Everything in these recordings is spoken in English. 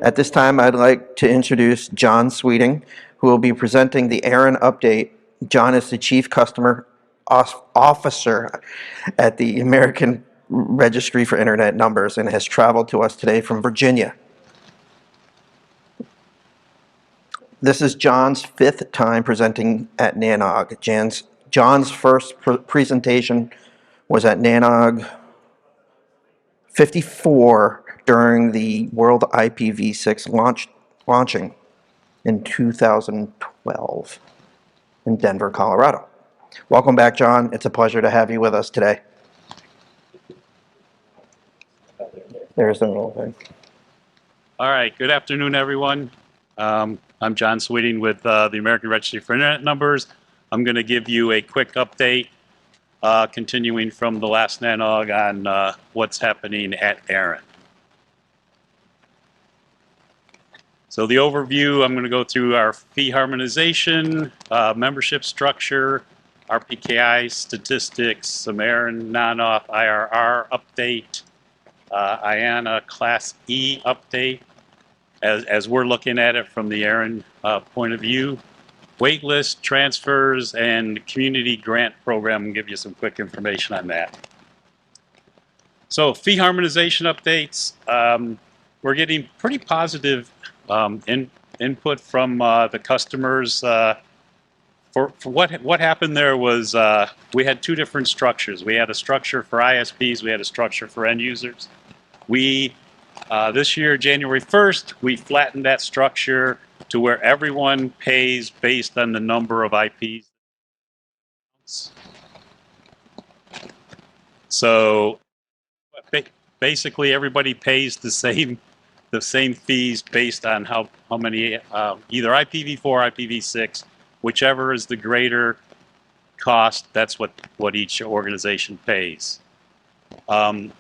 At this time, I'd like to introduce John Sweeting, who will be presenting the ARIN update. John is the Chief Customer Officer at the American Registry for Internet Numbers and has traveled to us today from Virginia. This is John's fifth time presenting at NANOG. John's first presentation was at NANOG 54 during the World IPv6 launching in 2012 in Denver, Colorado. Welcome back, John. It's a pleasure to have you with us today. There's the little thing. All right, good afternoon, everyone. I'm John Sweeting with the American Registry for Internet Numbers. I'm going to give you a quick update, continuing from the last NANOG on what's happening at ARIN. So the overview, I'm going to go through our fee harmonization, membership structure, RPKI statistics, some ARIN-NONAUTH IRR update, IANA Class E update, as we're looking at it from the ARIN point of view, waitlist, transfers, and community grant program. I'll give you some quick information on that. So fee harmonization updates, we're getting pretty positive input from the customers. For what happened there was we had two different structures. We had a structure for ISPs, we had a structure for end users. We, this year, January 1st, we flattened that structure to where everyone pays based on the number of IPs. So basically everybody pays the same fees based on how many, either IPv4 or IPv6, whichever is the greater cost, that's what each organization pays. While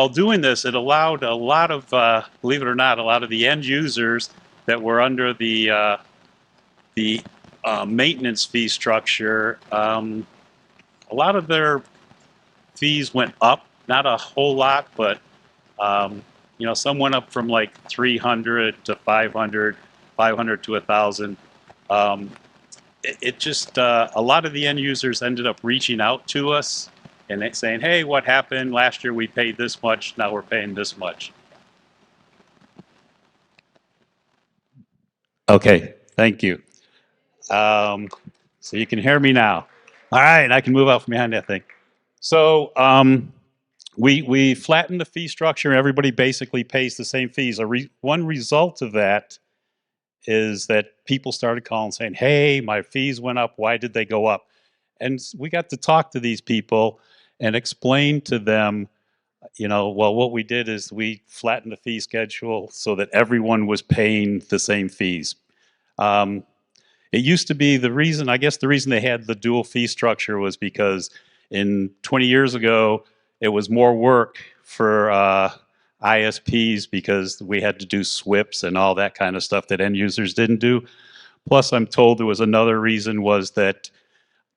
doing this, it allowed a lot of, believe it or not, a lot of the end users that were under the maintenance fee structure, a lot of their fees went up, not a whole lot, but you know, some went up from like 300 to 500, 500 to 1,000. It just, a lot of the end users ended up reaching out to us and saying, hey, what happened? Last year we paid this much, now we're paying this much. Okay, thank you. So you can hear me now. All right, I can move out from behind that thing. So we flattened the fee structure and everybody basically pays the same fees. One result of that is that people started calling saying, hey, my fees went up, why did they go up? And we got to talk to these people and explain to them, you know, well, what we did is we flattened the fee schedule so that everyone was paying the same fees. It used to be the reason, I guess the reason they had the dual fee structure was because 20 years ago, it was more work for ISPs because we had to do SWIPs and all that kind of stuff that end users didn't do. Plus, I'm told there was another reason was that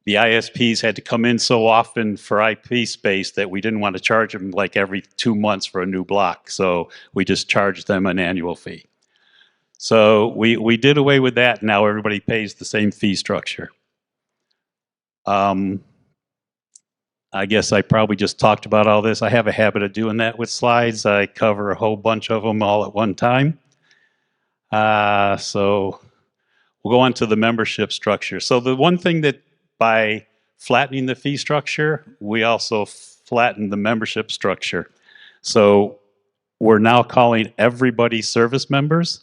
the ISPs had to come in so often for IP space that we didn't want to charge them like every 2 months for a new block. So we just charged them an annual fee. So we did away with that. Now everybody pays the same fee structure. I guess I probably just talked about all this. I have a habit of doing that with slides. I cover a whole bunch of them all at one time. So we'll go on to the membership structure. So the one thing that by flattening the fee structure, we also flattened the membership structure. So we're now calling everybody service members,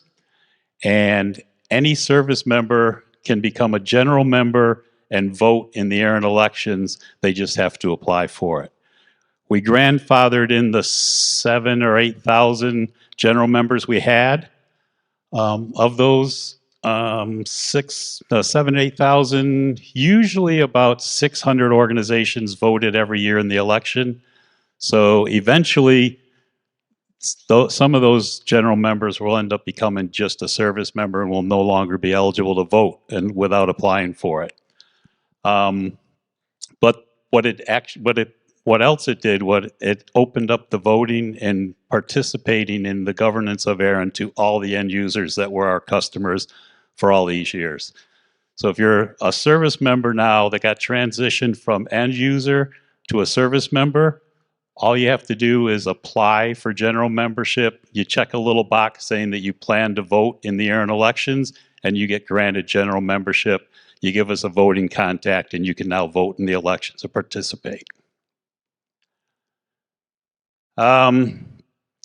and any service member can become a general member and vote in the ARIN elections. They just have to apply for it. We grandfathered in the 7,000 or 8,000 general members we had. Of those 7,000, 8,000, usually about 600 organizations voted every year in the election. So eventually, some of those general members will end up becoming just a service member and will no longer be eligible to vote and without applying for it. But what what else it did, what it opened up the voting and participating in the governance of ARIN to all the end users that were our customers for all these years. So if you're a service member now that got transitioned from end user to a service member, all you have to do is apply for general membership. You check a little box saying that you plan to vote in the ARIN elections, and you get granted general membership. You give us a voting contact, and you can now vote in the elections or participate. All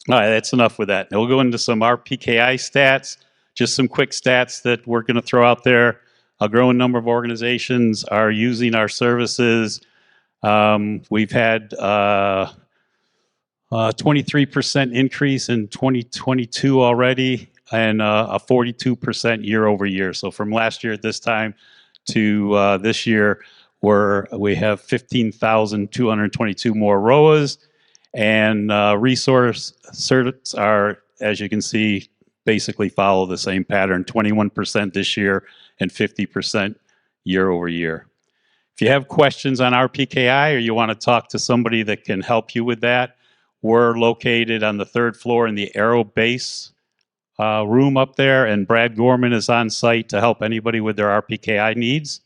right, that's enough with that. Now we'll go into some RPKI stats, just some quick stats that we're going to throw out there. A growing number of organizations are using our services. We've had 23% increase in 2022 already, and a 42% year over year. So from last year at this time to this year, we have 15,222 more ROAs, and resource certs are, as you can see, basically follow the same pattern, 21% this year and 50% year over year. If you have questions on RPKI or you want to talk to somebody that can help you with that, we're located on the 3rd floor in the Aero Base room up there, and Brad Gorman is on site to help anybody with their RPKI needs.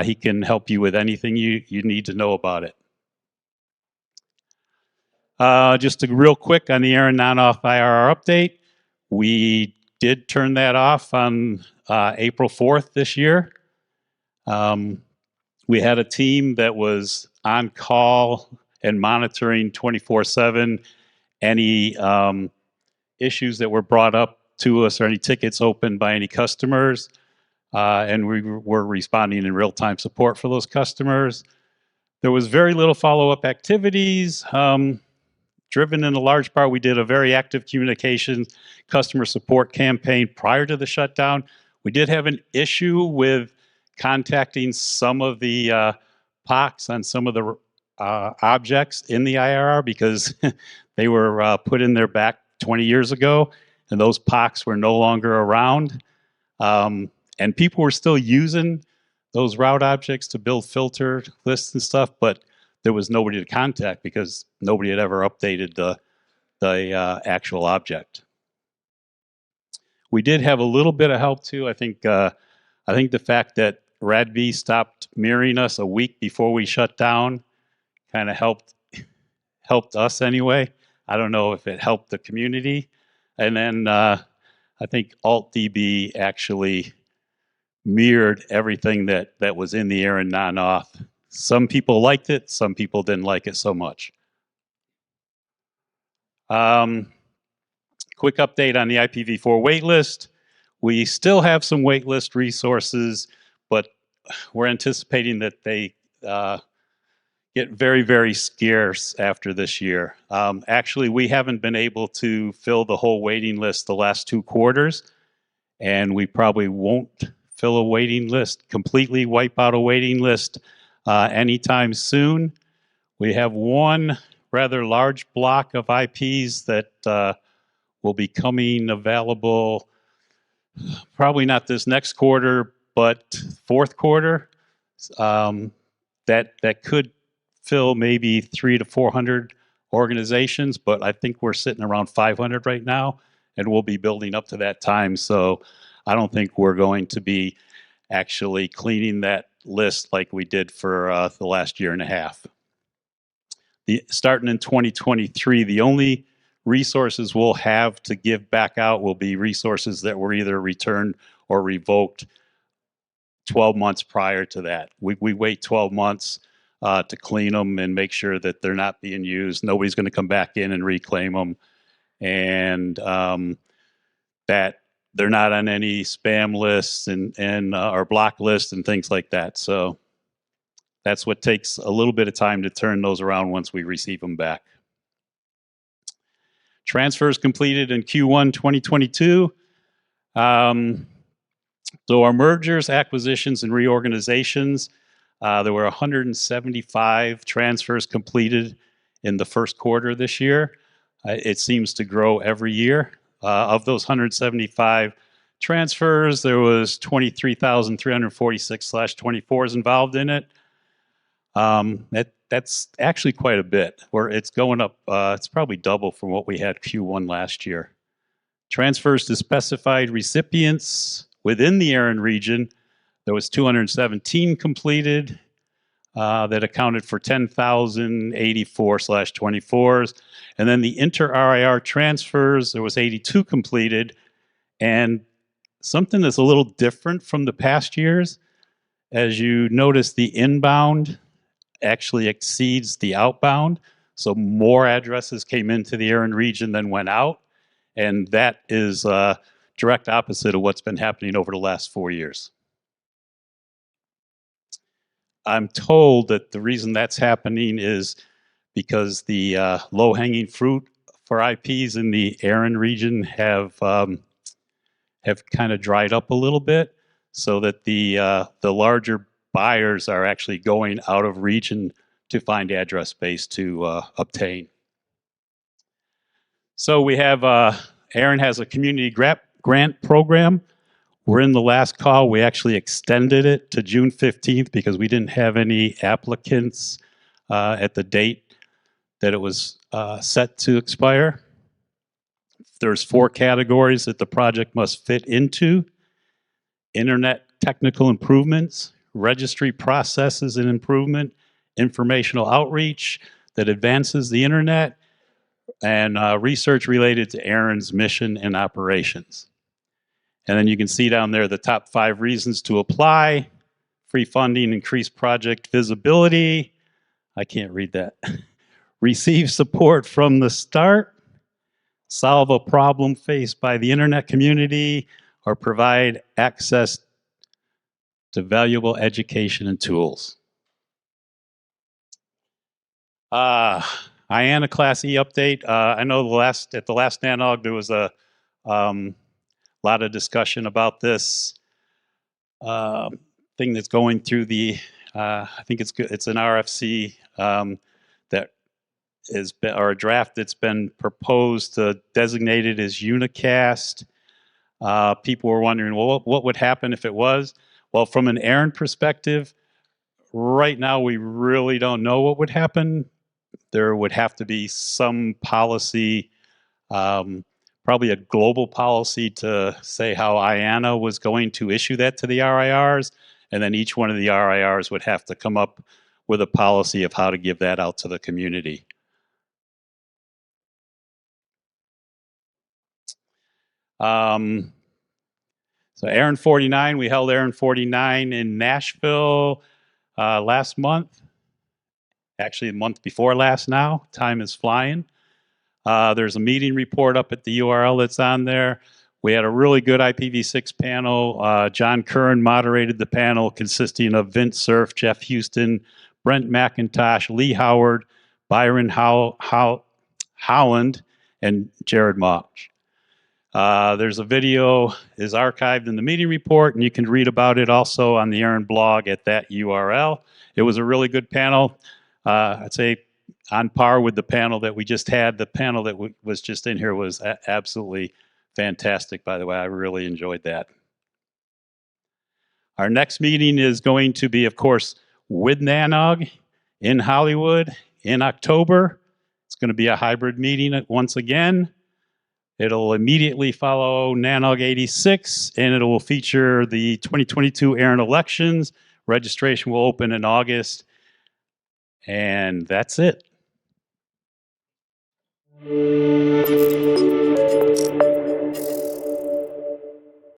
He can help you with anything you need to know about it. Just real quick on the ARIN-NONAUTH IRR update. We did turn that off on April 4th this year. We had a team that was on call and monitoring 24/7 any issues that were brought up to us or any tickets opened by any customers. And we were responding in real-time support for those customers. There was very little follow-up activities. Driven in a large part, we did a very active communications customer support campaign prior to the shutdown. We did have an issue with contacting some of the POCs on some of the objects in the IRR because they were put in there back 20 years ago, and those POCs were no longer around. And people were still using those route objects to build filter lists and stuff, but there was nobody to contact because nobody had ever updated the actual object. We did have a little bit of help too. I think the fact that RADV stopped mirroring us a week before we shut down kind of helped us anyway. I don't know if it helped the community. And then I think AltDB actually mirrored everything that was in the ARIN-NONAUTH. Some people liked it, some people didn't like it so much. Quick update on the IPv4 waitlist. We still have some waitlist resources, but we're anticipating that they get very, very scarce after this year. Actually, we haven't been able to fill the whole waiting list the last 2 quarters, and we probably won't fill a waiting list, completely wipe out a waiting list anytime soon. We have one rather large block of IPs that will be coming available probably not this next quarter, but 4th quarter. That could fill maybe 300 to 400 organizations, but I think we're sitting around 500 right now, and we'll be building up to that time. So I don't think we're going to be actually cleaning that list like we did for the last year and a half. Starting in 2023, the only resources we'll have to give back out will be resources that were either returned or revoked 12 months prior to that. We wait 12 months to clean them and make sure that they're not being used. Nobody's going to come back in and reclaim them, and that they're not on any spam lists and or block lists and things like that. So that's what takes a little bit of time to turn those around once we receive them back. Transfers completed in Q1 2022. So our mergers, acquisitions, and reorganizations, there were 175 transfers completed in the first quarter this year. It seems to grow every year. Of those 175 transfers, there was 23,346/24s involved in it. That's actually quite a bit. Where it's going up, it's probably double from what we had Q1 last year. Transfers to specified recipients within the ARIN region, there was 217 completed. That accounted for 10,084/24s. And then the inter-RIR transfers, there was 82 completed. And something that's a little different from the past years, as you notice, the inbound actually exceeds the outbound. So more addresses came into the ARIN region than went out. And that is direct opposite of what's been happening over the last 4 years. I'm told that the reason that's happening is because the low-hanging fruit for IPs in the ARIN region have kind of dried up a little bit, so that the larger buyers are actually going out of region to find address space to obtain. So we have ARIN has a community grant program. We're in the last call. We actually extended it to June 15th because we didn't have any applicants at the date that it was set to expire. There's 4 categories that the project must fit into: internet technical improvements, registry processes and improvement, informational outreach that advances the internet, and research related to ARIN's mission and operations. And then you can see down there the top 5 reasons to apply: free funding, increased project visibility. I can't read that. Receive support from the start, solve a problem faced by the internet community, or provide access to valuable education and tools. IANA Class E update. I know at the last NANOG there was a lot of discussion about this thing that's going through the, I think it's an RFC that is, or a draft that's been proposed to designate it as unicast. People were wondering, well, what would happen if it was? Well, from an ARIN perspective, right now we really don't know what would happen. There would have to be some policy, probably a global policy, to say how IANA was going to issue that to the RIRs, and then each one of the RIRs would have to come up with a policy of how to give that out to the community. So ARIN 49, we held ARIN 49 in Nashville last month. Actually, the month before last now. Time is flying. There's a meeting report up at the URL that's on there. We had a really good IPv6 panel. John Curran moderated the panel, consisting of Vince Cerf, Jeff Houston, Brent McIntosh, Lee Howard, Byron Howland, and Jared Mauch. There's a video is archived in the meeting report, and you can read about it also on the ARIN blog at that URL. It was a really good panel. I'd say on par with the panel that we just had. The panel that was just in here was absolutely fantastic, by the way. I really enjoyed that. Our next meeting is going to be, of course, with NANOG in Hollywood in October. It's going to be a hybrid meeting once again. It'll immediately follow NANOG 86, and it will feature the 2022 ARIN elections. Registration will open in August. And that's it.